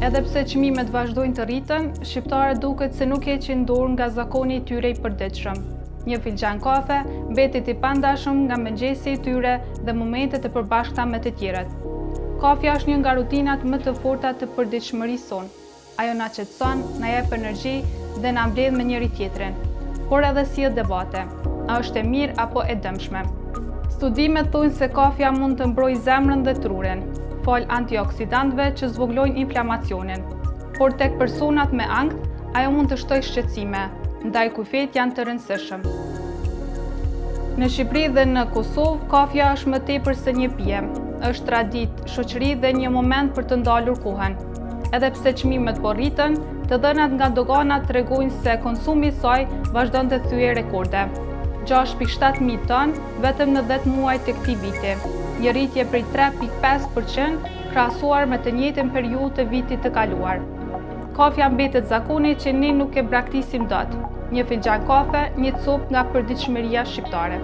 Edhe pse çmimet vazhdojnë të rriten, shqiptarët duket se nuk heqin dorë nga zakoni i tyre i përditshëm. Një filxhan kafe mbetet i pandashëm nga mëngjesi i tyre dhe momentet e përbashkëta me të tjerët. Kafja është një nga rutinat më të forta të përditshmërisë sonë. Ajo na qetëson, na jep energji dhe na mbledh me njëri tjetrin. Por edhe sjell debate. A është e mirë apo e dëmshme? Studimet thonë se kafja mund të mbrojë zemrën dhe trurin, fal antioksidantëve që zvoglojnë inflamacionin. Por tek personat me ankth, ajo mund të shtojë shqetësime, ndaj kufet janë të rëndësishëm. Në Shqipëri dhe në Kosovë, kafja është më tepër se një pije. Është traditë, shoqëri dhe një moment për të ndalur kohën. Edhe pse çmimet po rriten, të dhënat nga doganat tregojnë se konsumi i saj vazhdon të thyejë rekorde. 6.700 ton vetëm në 10 muaj të këtij viti, një rritje prej 3.5% krahasuar me të njëjtën periudhë të vitit të kaluar. Kafja mbetet zakoni që ne nuk e braktisim dot. Një filxhan kafe, një copë nga përditshmëria shqiptare.